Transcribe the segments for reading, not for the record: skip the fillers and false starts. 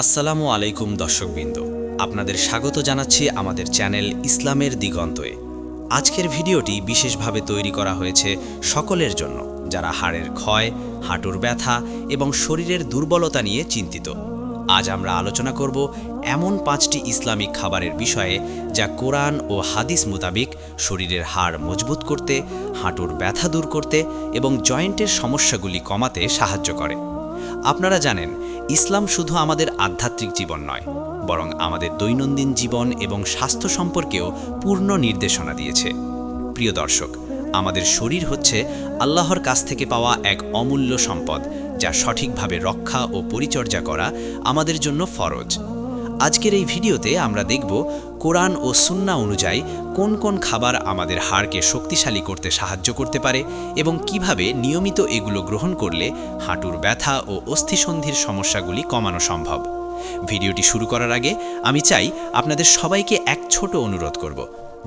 আসসালামু আলাইকুম দর্শকবৃন্দ, আপনাদের স্বাগত জানাচ্ছি আমাদের চ্যানেল ইসলামের দিগন্তয়ে। আজকের ভিডিওটি বিশেষভাবে তৈরি করা হয়েছে সকলের জন্য যারা হাড়ের ক্ষয়, হাঁটুর ব্যথা এবং শরীরের দুর্বলতা নিয়ে চিন্তিত। আজ আমরা আলোচনা করব এমন 5টি ইসলামিক খাবারের বিষয়ে যা কোরআন ও হাদিস মোতাবেক শরীরের হাড় মজবুত করতে, হাঁটুর ব্যথা দূর করতে এবং জয়েন্টের সমস্যাগুলি কমাতে সাহায্য করে। আপনারা জানেন, ইসলাম শুধু আমাদের আধ্যাত্মিক জীবন নয়, বরং আমাদের দৈনন্দিন জীবন এবং স্বাস্থ্য সম্পর্কেও পূর্ণ নির্দেশনা দিয়েছে। প্রিয় দর্শক, আমাদের শরীর হচ্ছে আল্লাহর কাছ থেকে পাওয়া এক অমূল্য সম্পদ, যা সঠিকভাবে রক্ষা ও পরিচর্যা করা আমাদের জন্য ফরজ। আজকের এই ভিডিওতে আমরা দেখব কোরআন ও সুন্নাহ অনুযায়ী কোন কোন খাবার আমাদের হাড়কে শক্তিশালী করতে সাহায্য করতে পারে এবং কিভাবে নিয়মিত এগুলো গ্রহণ করলে হাঁটুর ব্যথা ও অস্থিসন্ধির সমস্যাগুলি কমানো সম্ভব। ভিডিওটি শুরু করার আগে আমি চাই আপনাদের সবাইকে এক ছোট অনুরোধ করব।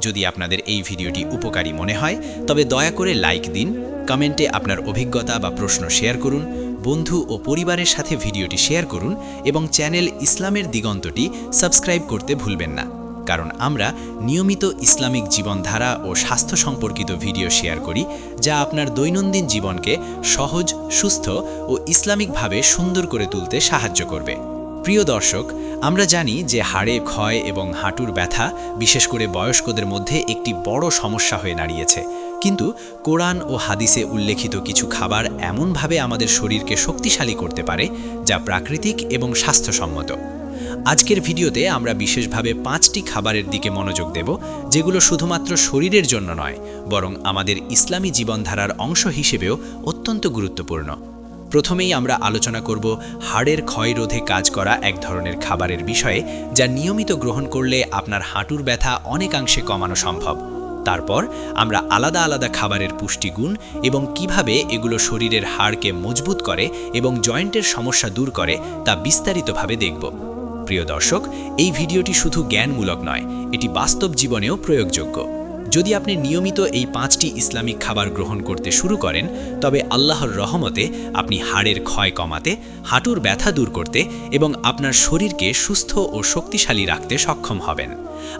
যদি আপনাদের এই ভিডিওটি উপকারী মনে হয় তবে দয়া করে লাইক দিন, কমেন্টে আপনার অভিজ্ঞতা বা প্রশ্ন শেয়ার করুন, বন্ধু ও পরিবারের সাথে ভিডিওটি শেয়ার করুন এবং চ্যানেল ইসলামের দিগন্তটি সাবস্ক্রাইব করতে ভুলবেন না, কারণ আমরা নিয়মিত ইসলামিক জীবনধারা ও স্বাস্থ্য সম্পর্কিত ভিডিও শেয়ার করি যা আপনার দৈনন্দিন জীবনকে সহজ, সুস্থ ও ইসলামিকভাবে সুন্দর করে তুলতে সাহায্য করবে। প্রিয় দর্শক, আমরা জানি যে হাড়ে ক্ষয় এবং হাঁটুর ব্যথা বিশেষ করে বয়স্কদের মধ্যে একটি বড় সমস্যা হয়ে দাঁড়িয়েছে, কিন্তু কোরআন ও হাদিসে উল্লেখিত কিছু খাবার এমনভাবে আমাদের শরীরকে শক্তিশালী করতে পারে যা প্রাকৃতিক এবং স্বাস্থ্যসম্মত। আজকের ভিডিওতে আমরা বিশেষভাবে 5টি খাবারের দিকে মনোযোগ দেব, যেগুলো শুধুমাত্র শরীরের জন্য নয়, বরং আমাদের ইসলামী জীবনধারার অংশ হিসেবেও অত্যন্ত গুরুত্বপূর্ণ। প্রথমেই আমরা আলোচনা করব হাড়ের ক্ষয় রোধে কাজ করা এক ধরনের খাবারের বিষয়ে, যা নিয়মিত গ্রহণ করলে আপনার হাঁটুর ব্যথা অনেকাংশে কমানো সম্ভব। তারপর আমরা আলাদা আলাদা খাবারের পুষ্টিগুণ এবং কিভাবে এগুলো শরীরের হাড়কে মজবুত করে এবং জয়েন্টের সমস্যা দূর করে তা বিস্তারিতভাবে দেখব। প্রিয় দর্শক, এই ভিডিওটি শুধু জ্ঞানমূলক নয়, এটি বাস্তব জীবনেও প্রয়োগযোগ্য। যদি আপনি নিয়মিত এই 5টি ইসলামিক খাবার গ্রহণ করতে শুরু করেন, তবে আল্লাহর রহমতে আপনি হাড়ের ক্ষয় কমাতে, হাঁটুর ব্যথা দূর করতে এবং আপনার শরীরকে সুস্থ ও শক্তিশালী রাখতে সক্ষম হবেন।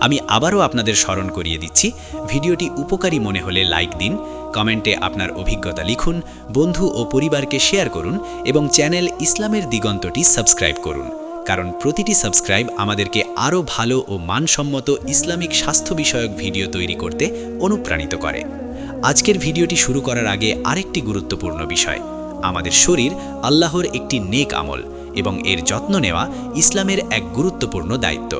আমি আবারও আপনাদের স্মরণ করিয়ে দিচ্ছি, ভিডিওটি উপকারী মনে হলে লাইক দিন, কমেন্টে আপনার অভিজ্ঞতা লিখুন, বন্ধু ও পরিবারকে শেয়ার করুন এবং চ্যানেল ইসলামের দিগন্তটি সাবস্ক্রাইব করুন, কারণ প্রতিটি সাবস্ক্রাইব আমাদেরকে আরও ভালো ও মানসম্মত ইসলামিক স্বাস্থ্য বিষয়ক ভিডিও তৈরি করতে অনুপ্রাণিত করে। আজকের ভিডিওটি শুরু করার আগে আরেকটি গুরুত্বপূর্ণ বিষয়, আমাদের শরীর আল্লাহর একটি নেক আমল এবং এর যত্ন নেওয়া ইসলামের এক গুরুত্বপূর্ণ দায়িত্ব।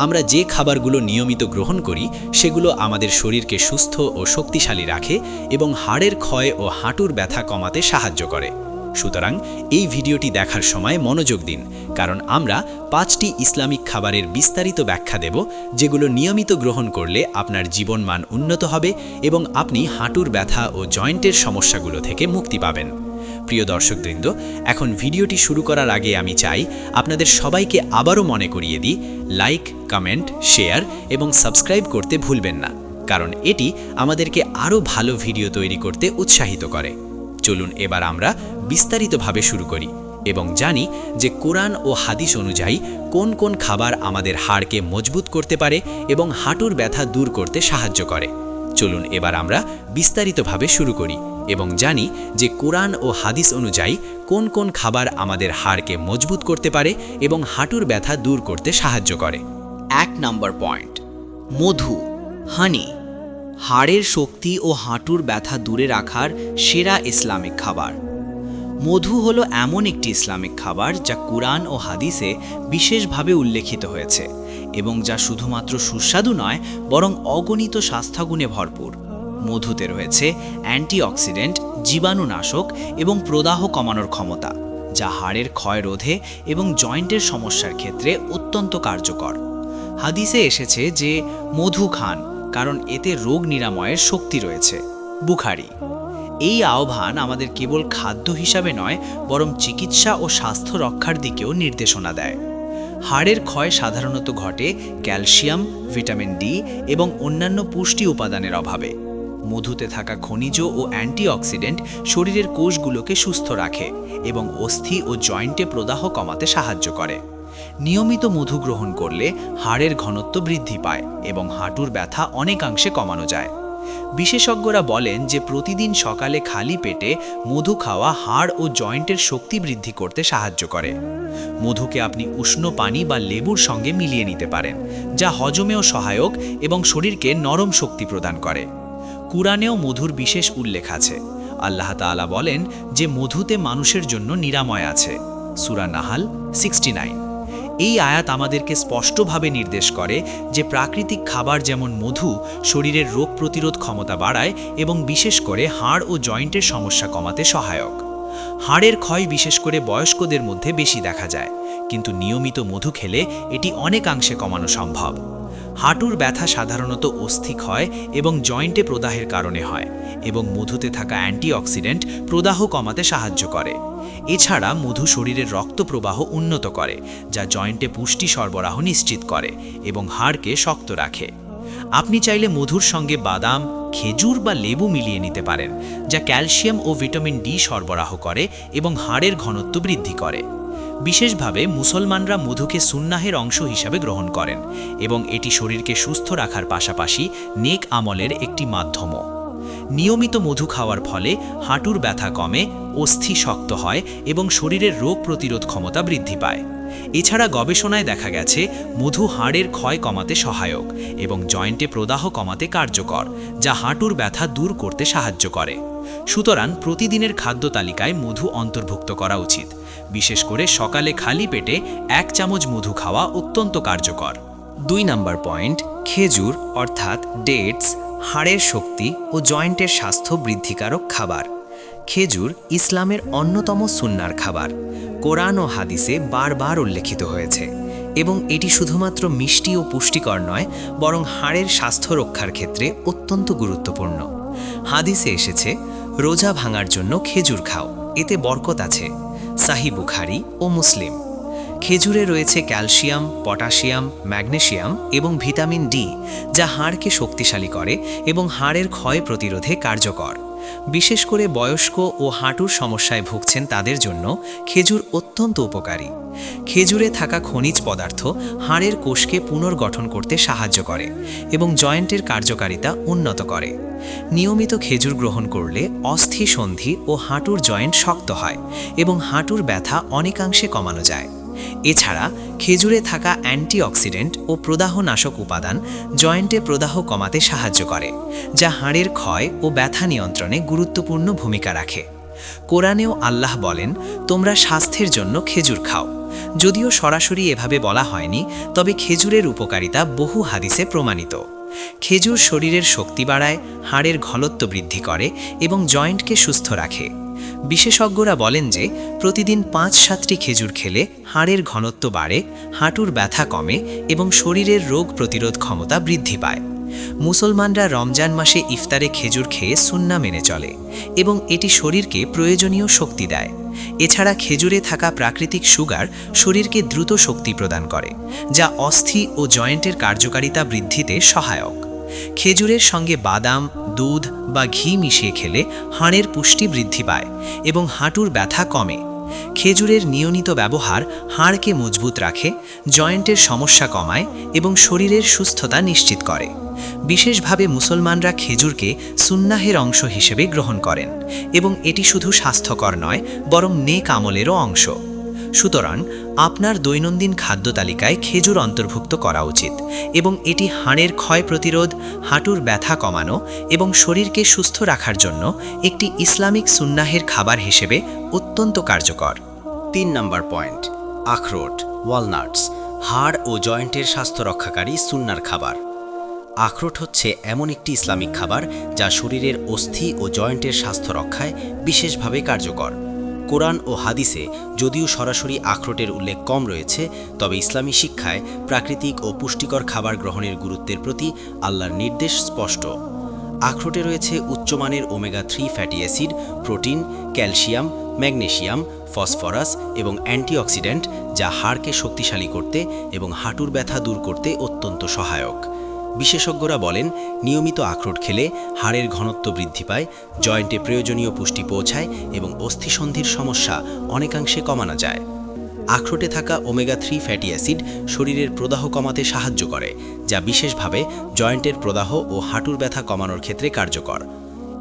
আমরা যে খাবারগুলো নিয়মিত গ্রহণ করি সেগুলো আমাদের শরীরকে সুস্থ ও শক্তিশালী রাখে এবং হাড়ের ক্ষয় ও হাঁটুর ব্যথা কমাতে সাহায্য করে। সুতরাং এই ভিডিওটি দেখার সময় মনোযোগ দিন, কারণ আমরা 5টি ইসলামিক খাবারের বিস্তারিত ব্যাখ্যা দেব, যেগুলো নিয়মিত গ্রহণ করলে আপনার জীবনমান উন্নত হবে এবং আপনি হাঁটুর ব্যথা ও জয়েন্টের সমস্যাগুলো থেকে মুক্তি পাবেন। প্রিয় দর্শকবৃন্দ, এখন ভিডিওটি শুরু করার আগে আমি চাই আপনাদের সবাইকে আবারও মনে করিয়ে দিই, লাইক, কমেন্ট, শেয়ার এবং সাবস্ক্রাইব করতে ভুলবেন না, কারণ এটি আমাদেরকে আরও ভালো ভিডিও তৈরি করতে উৎসাহিত করে। চলুন এবার আমরা বিস্তারিতভাবে শুরু করি এবং জানি যে কোরআন ও হাদিস অনুযায়ী কোন কোন খাবার আমাদের হাড়কে মজবুত করতে পারে এবং হাঁটুর ব্যথা দূর করতে সাহায্য করে। চলুন এবার আমরা বিস্তারিতভাবে শুরু করি এবং জানি যে কোরআন ও হাদিস অনুযায়ী কোন কোন খাবার আমাদের হাড়কে মজবুত করতে পারে এবং হাঁটুর ব্যথা দূর করতে সাহায্য করে। 1 নম্বর পয়েন্ট, মধু, হানি। হাড়ের শক্তি ও হাঁটুর ব্যথা দূরে রাখার সেরা ইসলামিক খাবার। মধু হলো এমন একটি ইসলামিক খাবার যা কুরআন ও হাদিসে বিশেষভাবে উল্লেখিত হয়েছে এবং যা শুধুমাত্র সুস্বাদু নয়, বরং অগণিত স্বাস্থ্যগুণে ভরপুর। মধুতে রয়েছে অ্যান্টিঅক্সিডেন্ট, জীবাণুনাশক এবং প্রদাহ কমানোর ক্ষমতা, যা হাড়ের ক্ষয় রোধে এবং জয়েন্টের সমস্যার ক্ষেত্রে অত্যন্ত কার্যকর। হাদিসে এসেছে যে মধু খান, কারণ এতে রোগ নিরাময়ের শক্তি রয়েছে। বুখারী। এই আহ্বান আমাদের কেবল খাদ্য হিসাবে নয়, বরং চিকিৎসা ও স্বাস্থ্য রক্ষার দিকেও নির্দেশনা দেয়। হাড়ের ক্ষয় সাধারণত ঘটে ক্যালসিয়াম, ভিটামিন ডি এবং অন্যান্য পুষ্টি উপাদানের অভাবে। মধুতে থাকা খনিজ ও অ্যান্টিঅক্সিডেন্ট শরীরের কোষগুলোকে সুস্থ রাখে এবং অস্থি ও জয়েন্টে প্রদাহ কমাতে সাহায্য করে। নিয়মিত মধু গ্রহণ করলে হাড়ের ঘনত্ব বৃদ্ধি পায় এবং হাঁটুর ব্যথা অনেকাংশে কমানো যায়। বিশেষজ্ঞরা বলেন যে প্রতিদিন সকালে খালি পেটে মধু খাওয়া হাড় ও জয়েন্টের শক্তি বৃদ্ধি করতে সাহায্য করে। মধুকে আপনি উষ্ণ পানি বা লেবুর সঙ্গে মিলিয়ে নিতে পারেন, যা হজমেও সহায়ক এবং শরীরকে নরম শক্তি প্রদান করে। কুরআনেও মধুর বিশেষ উল্লেখ আছে। আল্লাহ তাআলা বলেন যে মধুতে মানুষের জন্য নিরাময় আছে। সূরা নাহাল 69। এই আয়াত আমাদেরকে স্পষ্টভাবে নির্দেশ করে যে প্রাকৃতিক খাবার যেমন মধু শরীরের রোগ প্রতিরোধ ক্ষমতা বাড়ায় এবং বিশেষ করে হাড় ও জয়েন্টের সমস্যা কমাতে সহায়ক। হাড়ের ক্ষয় বিশেষ করে বয়স্কদের মধ্যে বেশি দেখা যায়, কিন্তু নিয়মিত মধু খেলে এটি অনেকাংশে কমানো সম্ভব। হাঁটুর ব্যথা সাধারণত অস্থিক্ষয় এবং জয়েন্টে প্রদাহের কারণে হয় এবং মধুতে থাকা অ্যান্টিঅক্সিডেন্ট প্রদাহ কমাতে সাহায্য করে। এছাড়া মধু শরীরের রক্ত প্রবাহ উন্নত করে, যা জয়েন্টে পুষ্টি সরবরাহ নিশ্চিত করে এবং হাড়কে শক্ত রাখে। আপনি চাইলে মধুর সঙ্গে বাদাম, খেজুর বা লেবু মিলিয়ে নিতে পারেন, যা ক্যালসিয়াম ও ভিটামিন ডি সরবরাহ করে এবং হাড়ের ঘনত্ব বৃদ্ধি করে। বিশেষভাবে মুসলমানরা মধুকে সুন্নাহের অংশ হিসাবে গ্রহণ করেন এবং এটি শরীরকে সুস্থ রাখার পাশাপাশি নেক আমলের একটি মাধ্যমও। নিয়মিত মধু খাওয়ার ফলে হাঁটুর ব্যথা কমে, অস্থি শক্ত হয় এবং শরীরের রোগ প্রতিরোধ ক্ষমতা বৃদ্ধি পায়। এছাড়া গবেষণায় দেখা গেছে মধু হাড়ের ক্ষয় কমাতে সহায়ক এবং জয়েন্টে প্রদাহ কমাতে কার্যকর, যা হাঁটুর ব্যথা দূর করতে সাহায্য করে। সুতরাং প্রতিদিনের খাদ্য তালিকায় মধু অন্তর্ভুক্ত করা উচিত। বিশেষ করে সকালে খালি পেটে 1 চামচ মধু খাওয়া অত্যন্ত কার্যকর। 2 নম্বর পয়েন্ট, খেজুর অর্থাৎ ডেটস হাড়ের শক্তি ও জয়েন্টের স্বাস্থ্য বৃদ্ধিকারক খাবার। খেজুর ইসলামের অন্যতম সুন্নার খাবার। কোরআন ও হাদিসে বারবার উল্লেখিত হয়েছে এবং এটি শুধুমাত্র মিষ্টি ও পুষ্টিকর নয়, বরং হাড়ের স্বাস্থ্য রক্ষার ক্ষেত্রে অত্যন্ত গুরুত্বপূর্ণ। হাদিসে এসেছে, রোজা ভাঙার জন্য খেজুর খাও, এতে বরকত আছে। সাহিহ বুখারী ও মুসলিম। খেজুরে রয়েছে ক্যালসিয়াম, পটাশিয়াম, ম্যাগনেসিয়াম এবং ভিটামিন ডি, যা হাড়কে শক্তিশালী করে এবং হাড়ের ক্ষয় প্রতিরোধে কার্যকর। বিশেষ করে বয়স্ক ও হাঁটুর সমস্যায় ভুগছেন তাদের জন্য খেজুর অত্যন্ত উপকারী। খেজুরে থাকা খনিজ পদার্থ হাড়ের কোষকে পুনর্গঠন করতে সাহায্য করে এবং জয়েন্টের কার্যকারিতা উন্নত করে। নিয়মিত খেজুর গ্রহণ করলে অস্থি সন্ধি ও হাঁটুর জয়েন্ট শক্ত হয় এবং হাঁটুর ব্যথা অনেকাংশে কমানো যায়। এছাড়া খেজুরে থাকা অ্যান্টিঅক্সিডেন্ট ও প্রদাহনাশক উপাদান জয়েন্টে প্রদাহ কমাতে সাহায্য করে, যা হাড়ের ক্ষয় ও ব্যথা নিয়ন্ত্রণে গুরুত্বপূর্ণ ভূমিকা রাখে। কোরআনেও আল্লাহ বলেন, তোমরা স্বাস্থ্যের জন্য খেজুর খাও। যদিও সরাসরি এভাবে বলা হয়নি, তবে খেজুরের উপকারিতা বহু হাদিসে প্রমাণিত। খেজুর শরীরের শক্তি বাড়ায়, হাড়ের ঘনত্ব বৃদ্ধি করে এবং জয়েন্টকে সুস্থ রাখে। বিশেষজ্ঞরা বলেন যে প্রতিদিন 5-7টি খেজুর খেলে হাড়ের ঘনত্ব বাড়ে, হাঁটুর ব্যথা কমে এবং শরীরের রোগ প্রতিরোধ ক্ষমতা বৃদ্ধি পায়। মুসলমানরা রমজান মাসে ইফতারে খেজুর খেয়ে সুন্নাহ মেনে চলে এবং এটি শরীরকে প্রয়োজনীয় শক্তি দেয়। এছাড়া খেজুরে থাকা প্রাকৃতিক সুগার শরীরকে দ্রুত শক্তি প্রদান করে, যা অস্থি ও জয়েন্টের কার্যকারিতা বৃদ্ধিতে সহায়ক। খেজুরের সঙ্গে বাদাম, দুধ বা ঘি মিশিয়ে খেলে হাড়ের পুষ্টি বৃদ্ধি পায় এবং হাঁটুর ব্যথা কমে। খেজুরের নিয়মিত ব্যবহার হাড়কে মজবুত রাখে, জয়েন্টের সমস্যা কমায় এবং শরীরের সুস্থতা নিশ্চিত করে। বিশেষভাবে মুসলমানরা খেজুরকে সুন্নাহের অংশ হিসেবে গ্রহণ করেন এবং এটি শুধু স্বাস্থ্যকর নয়, বরং নেক আমলেরও অংশ। সুতরাং আপনার দৈনন্দিন খাদ্য তালিকায় খেজুর অন্তর্ভুক্ত করা উচিত এবং এটি হাড়ের ক্ষয় প্রতিরোধ, হাঁটুর ব্যথা কমানো এবং শরীরকে সুস্থ রাখার জন্য একটি ইসলামিক সুন্নাহের খাবার হিসেবে অত্যন্ত কার্যকর। 3 নম্বর পয়েন্ট, আখরোট ওয়ালনাটস হাড় ও জয়েন্টের স্বাস্থ্য রক্ষাকারী সুন্নার খাবার। আখরোট হচ্ছে এমন একটি ইসলামিক খাবার যা শরীরের অস্থি ও জয়েন্টের স্বাস্থ্য রক্ষায় বিশেষভাবে কার্যকর। কোরআন ও হাদিসে যদিও সরাসরি আখরোটের উল্লেখ কম রয়েছে, তবে ইসলামী শিক্ষায় প্রাকৃতিক ও পুষ্টিকর খাবার গ্রহণের গুরুত্বের প্রতি আল্লাহর নির্দেশ স্পষ্ট। আখরোটে রয়েছে উচ্চমানের omega 3 fatty acid, protein, calcium, magnesium, phosphorus এবং অ্যান্টিঅক্সিডেন্ট, যা হাড়কে শক্তিশালী করতে এবং হাঁটুর ব্যথা দূর করতে অত্যন্ত সহায়ক। বিশেষজ্ঞরা বলেন, নিয়মিত আখরোট খেলে হাড়ের ঘনত্ব বৃদ্ধি পায়, জয়েন্টে প্রয়োজনীয় পুষ্টি পৌঁছায় এবং অস্থিসন্ধির সমস্যা অনেকাংশে কমানো যায়। আখরোটে থাকা ওমেগা-3 ফ্যাটি অ্যাসিড শরীরের প্রদাহ কমাতে সাহায্য করে, যা বিশেষভাবে জয়েন্টের প্রদাহ ও হাঁটুর ব্যথা কমানোর ক্ষেত্রে কার্যকর।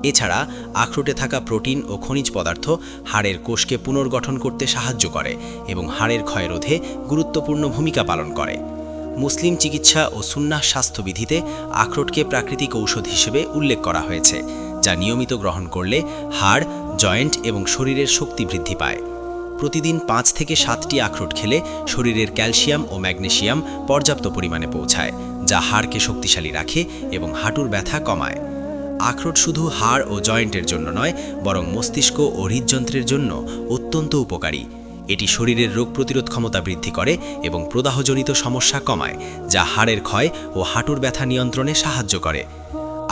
এছাড়া আখরোটে থাকা প্রোটিন ও খনিজ পদার্থ হাড়ের কোষকে পুনর্গঠন করতে সাহায্য করে এবং হাড়ের ক্ষয় রোধে গুরুত্বপূর্ণ ভূমিকা পালন করে। মুসলিম চিকিৎসা ও সুন্নাহ স্বাস্থ্যবিধিতে আখরোটকে প্রাকৃতিক ঔষধ হিসেবে উল্লেখ করা হয়েছে, যা নিয়মিত গ্রহণ করলে হাড়, জয়েন্ট এবং শরীরের শক্তি বৃদ্ধি পায়। প্রতিদিন 5 থেকে 7টি আখরোট খেলে শরীরের ক্যালসিয়াম ও ম্যাগনেসিয়াম পর্যাপ্ত পরিমাণে পৌঁছায়, যা হাড়কে শক্তিশালী রাখে এবং হাঁটুর ব্যথা কমায়। আখরোট শুধু হাড় ও জয়েন্টের জন্য নয়, বরং মস্তিষ্ক ও হৃদযন্ত্রের জন্য অত্যন্ত উপকারী। এটি শরীরের রোগ প্রতিরোধ ক্ষমতা বৃদ্ধি করে এবং প্রদাহজনিত সমস্যা কমায়, যা হাড়ের ক্ষয় ও হাঁটুর ব্যথা নিয়ন্ত্রণে সাহায্য করে।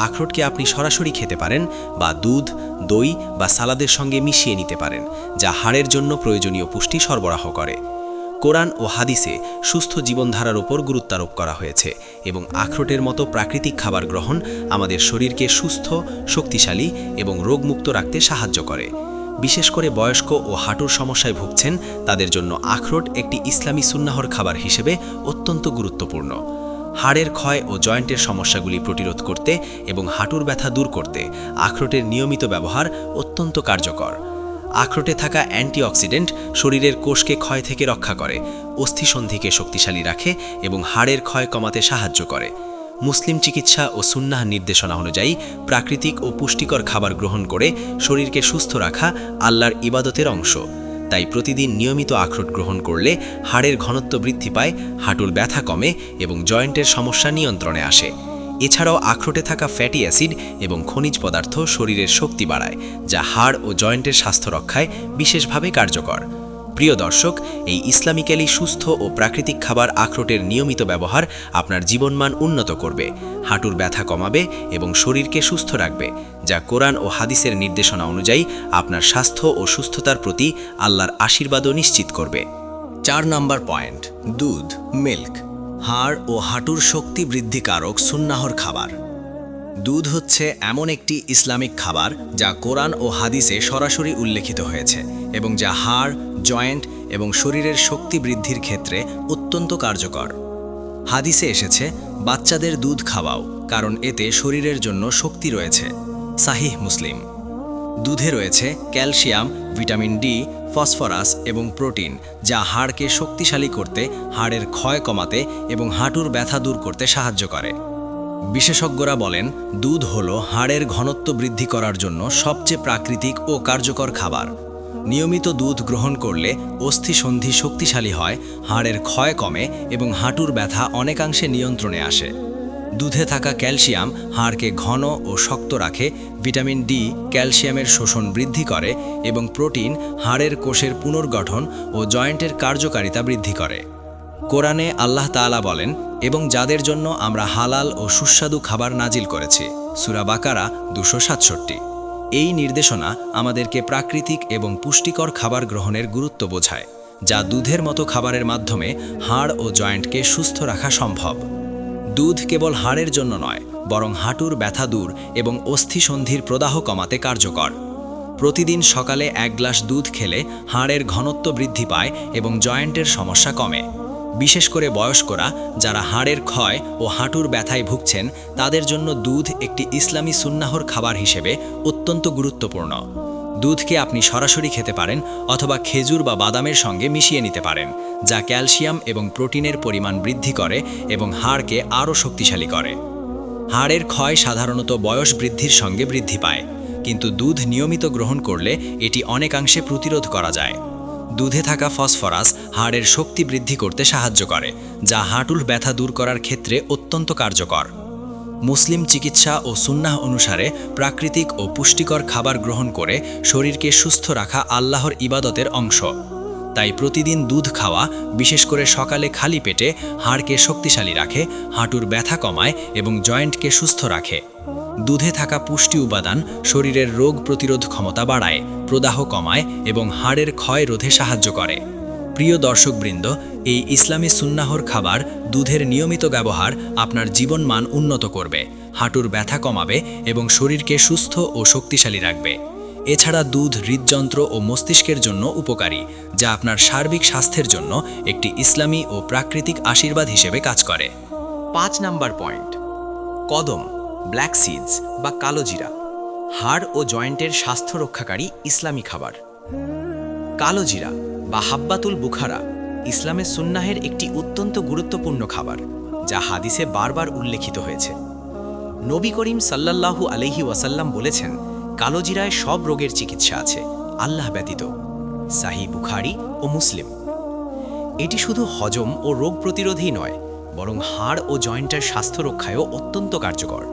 আখরোটকে আপনি সরাসরি খেতে পারেন বা দুধ, দই বা সালাদের সঙ্গে মিশিয়ে নিতে পারেন, যা হাড়ের জন্য প্রয়োজনীয় পুষ্টি সরবরাহ করে। কোরআন ও হাদিসে সুস্থ জীবনধারার উপর গুরুত্বারোপ করা হয়েছে এবং আখরোটের মতো প্রাকৃতিক খাবার গ্রহণ আমাদের শরীরকে সুস্থ, শক্তিশালী এবং রোগমুক্ত রাখতে সাহায্য করে। বিশেষ করে বয়স্ক ও হাঁটুর সমস্যায় ভুগছেন তাদের জন্য আখরোট একটি ইসলামী সুন্নাহর খাবার হিসেবে অত্যন্ত গুরুত্বপূর্ণ। হাড়ের ক্ষয় ও জয়েন্টের সমস্যাগুলি প্রতিরোধ করতে এবং হাঁটুর ব্যথা দূর করতে আখরোটের নিয়মিত ব্যবহার অত্যন্ত কার্যকর। আখরোটে থাকা অ্যান্টিঅক্সিডেন্ট শরীরের কোষকে ক্ষয় থেকে রক্ষা করে, অস্থিসন্ধিকে শক্তিশালী রাখে এবং হাড়ের ক্ষয় কমাতে সাহায্য করে। মুসলিম চিকিৎসা ও সুন্নাহ নির্দেশনা অনুযায়ী প্রাকৃতিক ও পুষ্টিকর খাবার গ্রহণ করে শরীরকে সুস্থ রাখা আল্লাহর ইবাদতের অংশ। তাই প্রতিদিন নিয়মিত আখরোট গ্রহণ করলে হাড়ের ঘনত্ব বৃদ্ধি পায়, হাঁটুর ব্যথা কমে এবং জয়েন্টের সমস্যা নিয়ন্ত্রণে আসে। এছাড়াও আখরোটে থাকা ফ্যাটি অ্যাসিড এবং খনিজ পদার্থ শরীরের শক্তি বাড়ায়, যা হাড় ও জয়েন্টের স্বাস্থ্য রক্ষায় বিশেষভাবে কার্যকর। প্রিয় দর্শক, এই ইসলামিক্যালি সুস্থ ও প্রাকৃতিক খাবার আখরোটের নিয়মিত ব্যবহার আপনার জীবনমান উন্নত করবে, হাঁটুর ব্যথা কমাবে এবং শরীরকে সুস্থ রাখবে, যা কোরআন ও হাদিসের নির্দেশনা অনুযায়ী আপনার স্বাস্থ্য ও সুস্থতার প্রতি আল্লাহর আশীর্বাদও নিশ্চিত করবে। 4 নম্বর পয়েন্ট, দুধ, মিল্ক, হাড় ও হাঁটুর শক্তি বৃদ্ধিকারক সুন্নাহর খাবার। দুধ হচ্ছে এমন একটি ইসলামিক খাবার যা কোরআন ও হাদিসে সরাসরি উল্লেখিত হয়েছে এবং যা হাড়, জয়েন্ট এবং শরীরের শক্তি বৃদ্ধির ক্ষেত্রে অত্যন্ত কার্যকর। হাদিসে এসেছে, বাচ্চাদের দুধ খাওয়াও, কারণ এতে শরীরের জন্য শক্তি রয়েছে। সাহিহ মুসলিম। দুধে রয়েছে ক্যালসিয়াম, ভিটামিন ডি, ফসফরাস এবং প্রোটিন, যা হাড়কে শক্তিশালী করতে, হাড়ের ক্ষয় কমাতে এবং হাঁটুর ব্যথা দূর করতে সাহায্য করে। বিশেষজ্ঞরা বলেন, দুধ হলো হাড়ের ঘনত্ব বৃদ্ধি করার জন্য সবচেয়ে প্রাকৃতিক ও কার্যকর খাবার। নিয়মিত দুধ গ্রহণ করলে অস্থিসন্ধি শক্তিশালী হয়, হাড়ের ক্ষয় কমে এবং হাঁটুর ব্যথা অনেকাংশে নিয়ন্ত্রণে আসে। দুধে থাকা ক্যালসিয়াম হাড়কে ঘন ও শক্ত রাখে, ভিটামিন ডি ক্যালসিয়ামের শোষণ বৃদ্ধি করে এবং প্রোটিন হাড়ের কোষের পুনর্গঠন ও জয়েন্টের কার্যকারিতা বৃদ্ধি করে। কোরআনে আল্লাহ তাআলা বলেন, এবং যাদের জন্য আমরা হালাল ও সুস্বাদু খাবার নাজিল করেছি। সূরা বাকারা 267। এই নির্দেশনা আমাদেরকে প্রাকৃতিক এবং পুষ্টিকর খাবার গ্রহণের গুরুত্ব বোঝায়, যা দুধের মতো খাবারের মাধ্যমে হাড় ও জয়েন্টকে সুস্থ রাখা সম্ভব। দুধ কেবল হাড়ের জন্য নয়, বরং হাঁটুর ব্যথা দূর এবং অস্থিসন্ধির প্রদাহ কমাতে কার্যকর। প্রতিদিন সকালে 1 গ্লাস দুধ খেলে হাড়ের ঘনত্ব বৃদ্ধি পায় এবং জয়েন্টের সমস্যা কমে। বিশেষ করে বয়স্করা যারা হাড়ের ক্ষয় ও হাঁটুর ব্যথায় ভুগছেন, তাদের জন্য দুধ একটি ইসলামী সুন্নাহর খাবার হিসেবে অত্যন্ত গুরুত্বপূর্ণ। দুধকে আপনি সরাসরি খেতে পারেন অথবা খেজুর বা বাদামের সঙ্গে মিশিয়ে নিতে পারেন, যা ক্যালসিয়াম এবং প্রোটিনের পরিমাণ বৃদ্ধি করে এবং হাড়কে আরও শক্তিশালী করে। হাড়ের ক্ষয় সাধারণত বয়স বৃদ্ধির সঙ্গে বৃদ্ধি পায়, কিন্তু দুধ নিয়মিত গ্রহণ করলে এটি অনেকাংশে প্রতিরোধ করা যায়। দুধে থাকা ফসফরাস হাড়ের শক্তি বৃদ্ধি করতে সাহায্য করে, যা হাঁটুর ব্যথা দূর করার ক্ষেত্রে অত্যন্ত কার্যকর। মুসলিম চিকিৎসা ও সুন্নাহ অনুসারে প্রাকৃতিক ও পুষ্টিকর খাবার গ্রহণ করে শরীরকে সুস্থ রাখা আল্লাহর ইবাদতের অংশ। তাই প্রতিদিন দুধ খাওয়া, বিশেষ করে সকালে খালি পেটে, হাড়কে শক্তিশালী রাখে, হাঁটুর ব্যথা কমায় এবং জয়েন্টকে সুস্থ রাখে। দুধে থাকা পুষ্টি উপাদান শরীরের রোগ প্রতিরোধ ক্ষমতা বাড়ায়, প্রদাহ কমায় এবং হাড়ের ক্ষয় রোধে সাহায্য করে। প্রিয় দর্শকবৃন্দ, এই ইসলামী সুন্নাহর খাবার দুধের নিয়মিত ব্যবহার আপনার জীবনমান উন্নত করবে, হাঁটুর ব্যথা কমাবে এবং শরীরকে সুস্থ ও শক্তিশালী রাখবে। এছাড়া দুধ হৃদযন্ত্র ও মস্তিষ্কের জন্য উপকারী, যা আপনার সার্বিক স্বাস্থ্যের জন্য একটি ইসলামী ও প্রাকৃতিক আশীর্বাদ হিসেবে কাজ করে। 5 নাম্বার পয়েন্ট, কদম, ব্ল্যাক সিডস বা কালো জিরা, হাড় ও জয়েন্টের স্বাস্থ্য রক্ষাকারী ইসলামী খাবার। কালো জিরা বা হাব্বাতুল বুখারা ইসলামের সুন্নাহের একটি অত্যন্ত গুরুত্বপূর্ণ খাবার, যা হাদিসে বারবার উল্লেখিত হয়েছে। নবী করিম সাল্লাল্লাহু আলাইহি ওয়াসাল্লাম বলেছেন, কালো জিরায় সব রোগের চিকিৎসা আছে, আল্লাহ ব্যতীত। সাহিহ বুখারী ও মুসলিম। এটি শুধু হজম ও রোগ প্রতিরোধই নয়, বরং হাড় ও জয়েন্টের স্বাস্থ্য রক্ষায়ও অত্যন্ত কার্যকর।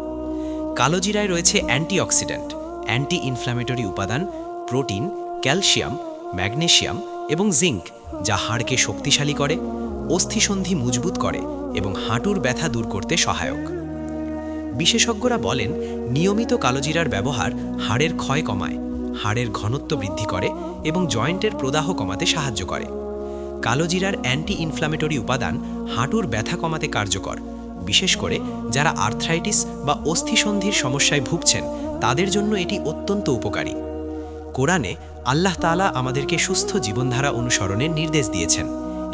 কালো জিরায় রয়েছে অ্যান্টিঅক্সিডেন্ট, অ্যান্টি ইনফ্ল্যামেটরি উপাদান, প্রোটিন, ক্যালসিয়াম, ম্যাগনেসিয়াম এবং জিঙ্ক, যা হাড়কে শক্তিশালী করে, অস্থিসন্ধি মজবুত করে এবং হাঁটুর ব্যথা দূর করতে সহায়ক। বিশেষজ্ঞরা বলেন, নিয়মিত কালোজিরার ব্যবহার হাড়ের ক্ষয় কমায়, হাড়ের ঘনত্ব বৃদ্ধি করে এবং জয়েন্টের প্রদাহ কমাতে সাহায্য করে। কালোজিরার অ্যান্টি ইনফ্ল্যামেটরি উপাদান হাঁটুর ব্যথা কমাতে কার্যকর, বিশেষ করে যারা আর্থ্রাইটিস বা অস্থিসন্ধির সমস্যায় ভুগছেন তাদের জন্য এটি অত্যন্ত উপকারী। কোরআনে আল্লাহ তাআলা আমাদেরকে সুস্থ জীবনধারা অনুসরণের নির্দেশ দিয়েছেন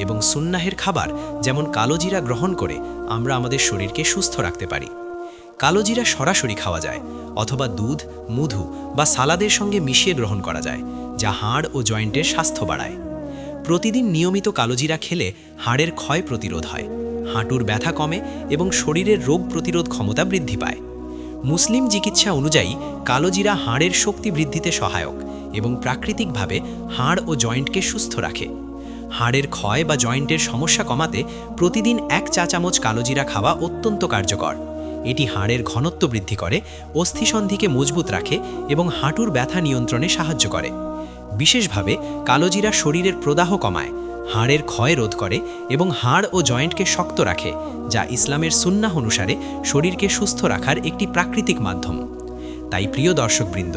এবং সুন্নাহের খাবার যেমন কালোজিরা গ্রহণ করে আমরা আমাদের শরীরকে সুস্থ রাখতে পারি। কালোজিরা সরাসরি খাওয়া যায় অথবা দুধ, মধু বা সালাদের সঙ্গে মিশিয়ে গ্রহণ করা যায়, যা হাড় ও জয়েন্টের স্বাস্থ্য বাড়ায়। প্রতিদিন নিয়মিত কালোজিরা খেলে হাড়ের ক্ষয় প্রতিরোধ হয়, হাঁটুর ব্যথা কমে এবং শরীরের রোগ প্রতিরোধ ক্ষমতা বৃদ্ধি পায়। মুসলিম চিকিৎসা অনুযায়ী কালোজিরা হাড়ের শক্তি বৃদ্ধিতে সহায়ক এবং প্রাকৃতিকভাবে হাড় ও জয়েন্টকে সুস্থ রাখে। হাড়ের ক্ষয় বা জয়েন্টের সমস্যা কমাতে প্রতিদিন 1 চা চামচ কালোজিরা খাওয়া অত্যন্ত কার্যকর। এটি হাড়ের ঘনত্ব বৃদ্ধি করে, অস্থিসন্ধিকে মজবুত রাখে এবং হাঁটুর ব্যথা নিয়ন্ত্রণে সাহায্য করে। বিশেষভাবে কালোজিরা শরীরের প্রদাহ কমায়, হাড়ের ক্ষয় রোধ করে এবং হাড় ও জয়েন্টকে শক্ত রাখে, যা ইসলামের সুন্নাহ অনুসারে শরীরকে সুস্থ রাখার একটি প্রাকৃতিক মাধ্যম। তাই প্রিয় দর্শকবৃন্দ,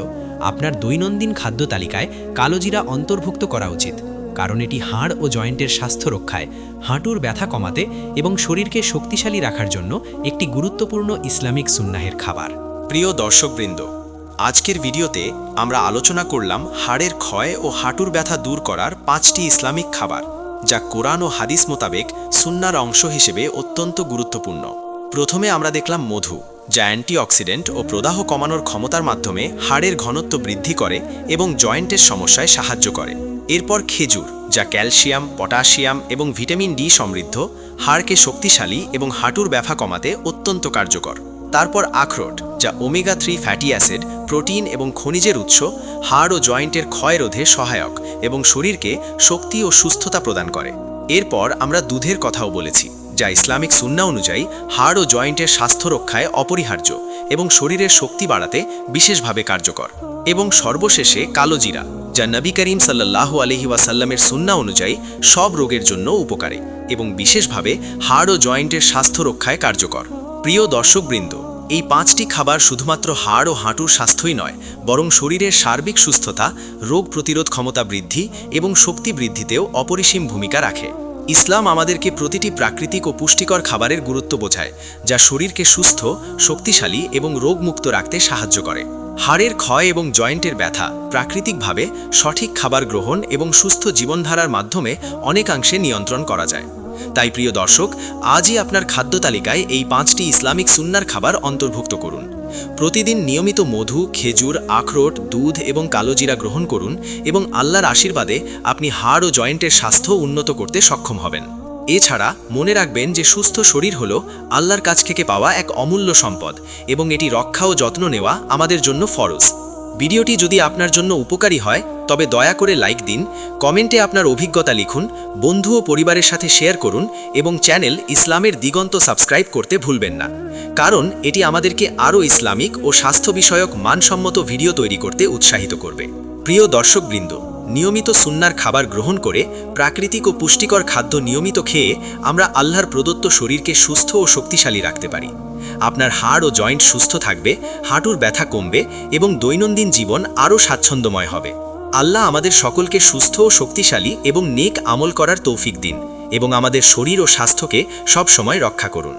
আপনার দৈনন্দিন খাদ্য তালিকায় কালোজিরা অন্তর্ভুক্ত করা উচিত, কারণ এটি হাড় ও জয়েন্টের স্বাস্থ্য রক্ষায়, হাঁটুর ব্যথা কমাতে এবং শরীরকে শক্তিশালী রাখার জন্য একটি গুরুত্বপূর্ণ ইসলামিক সুন্নাহের খাবার। প্রিয় দর্শকবৃন্দ, আজকের ভিডিওতে আমরা আলোচনা করলাম হাড়ের ক্ষয় ও হাঁটুর ব্যথা দূর করার 5টি ইসলামিক খাবার, যা কোরআন ও হাদিস মোতাবেক সুন্নাহর অংশ হিসেবে অত্যন্ত গুরুত্বপূর্ণ। প্রথমে আমরা দেখলাম মধু, যা অ্যান্টিঅক্সিডেন্ট ও প্রদাহ কমানোর ক্ষমতার মাধ্যমে হাড়ের ঘনত্ব বৃদ্ধি করে এবং জয়েন্টের সমস্যায় সাহায্য করে। এরপর খেজুর, যা ক্যালসিয়াম, পটাশিয়াম এবং ভিটামিন ডি সমৃদ্ধ, হাড়কে শক্তিশালী এবং হাঁটুর ব্যথা কমাতে অত্যন্ত কার্যকর। তারপর আখরোট, যা ওমেগা 3 ফ্যাটি অ্যাসিড, প্রোটিন এবং খনিজের উৎস, হাড় ও জয়েন্টের ক্ষয় রোধে সহায়ক এবং শরীরকে শক্তি ও সুস্থতা প্রদান করে। এরপর আমরা দুধের কথাও বলেছি, যা ইসলামিক সুন্নাহ অনুযায়ী হাড় ও জয়েন্টের স্বাস্থ্য রক্ষায় অপরিহার্য এবং শরীরের শক্তি বাড়াতে বিশেষভাবে কার্যকর। এবং সর্বশেষে কালোজিরা, যা নবী করিম সাল্লাল্লাহু আলাইহি ওয়াসাল্লামের সুন্নাহ অনুযায়ী সব রোগের জন্য উপকারী এবং বিশেষভাবে হাড় ও জয়েন্টের স্বাস্থ্য রক্ষায় কার্যকর। প্রিয় দর্শকবৃন্দ, এই 5টি খাবার শুধুমাত্র হাড় ও হাঁটুর স্বাস্থ্যই নয়, বরং শরীরের সার্বিক সুস্থতা, রোগ প্রতিরোধ ক্ষমতা বৃদ্ধি এবং শক্তি বৃদ্ধিতেও অপরিসীম ভূমিকা রাখে। ইসলাম আমাদেরকে প্রতিটি প্রাকৃতিক ও পুষ্টিকর খাবারের গুরুত্ব বোঝায়, যা শরীরকে সুস্থ, শক্তিশালী এবং রোগমুক্ত রাখতে সাহায্য করে। হাড়ের ক্ষয় এবং জয়েন্টের ব্যথা প্রাকৃতিকভাবে সঠিক খাবার গ্রহণ এবং সুস্থ জীবনধারার মাধ্যমে অনেকাংশে নিয়ন্ত্রণ করা যায়। তাই প্রিয় দর্শক, আজই আপনার খাদ্য তালিকায় এই 5টি ইসলামিক সুন্নাহর খাবার অন্তর্ভুক্ত করুন। প্রতিদিন নিয়মিত মধু, খেজুর, আখরোট, দুধ এবং কালোজিরা গ্রহণ করুন এবং আল্লাহর আশীর্বাদে আপনি হাড় ও জয়েন্টের স্বাস্থ্য উন্নত করতে সক্ষম হবেন। এছাড়া মনে রাখবেন যে সুস্থ শরীর হলো আল্লাহর কাছ থেকে পাওয়া এক অমূল্য সম্পদ এবং এটি রক্ষা ও যত্ন নেওয়া আমাদের জন্য ফরজ। ভিডিওটি যদি আপনার জন্য উপকারী হয় তবে দয়া করে লাইক দিন, কমেন্টে আপনার অভিজ্ঞতা লিখুন, বন্ধু ও পরিবারের সাথে শেয়ার করুন এবং চ্যানেল ইসলামের দিগন্ত সাবস্ক্রাইব করতে ভুলবেন না, কারণ এটি আমাদেরকে আরও ইসলামিক ও স্বাস্থ্য বিষয়ক মানসম্মত ভিডিও তৈরি করতে উৎসাহিত করবে। প্রিয় দর্শকবৃন্দ, নিয়মিত সুন্নাহর খাবার গ্রহণ করে প্রাকৃতিক ও পুষ্টিকর খাদ্য নিয়মিত খেয়ে আমরা আল্লাহর প্রদত্ত শরীরকে সুস্থ ও শক্তিশালী রাখতে পারি। আপনার হাড় ও জয়েন্ট সুস্থ থাকবে, হাঁটুর ব্যথা কমবে এবং দৈনন্দিন জীবন আরও স্বাচ্ছন্দ্যময় হবে। আল্লাহ আমাদের সকলকে সুস্থ ও শক্তিশালী এবং নেক আমল করার তৌফিক দিন এবং আমাদের শরীর ও স্বাস্থ্যকে সবসময় রক্ষা করুন।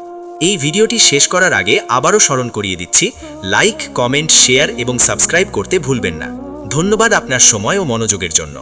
এই ভিডিওটি শেষ করার আগে আবারও স্মরণ করিয়ে দিচ্ছি, লাইক, কমেন্ট, শেয়ার এবং সাবস্ক্রাইব করতে ভুলবেন না। ধন্যবাদ আপনার সময় ও মনোযোগের জন্য।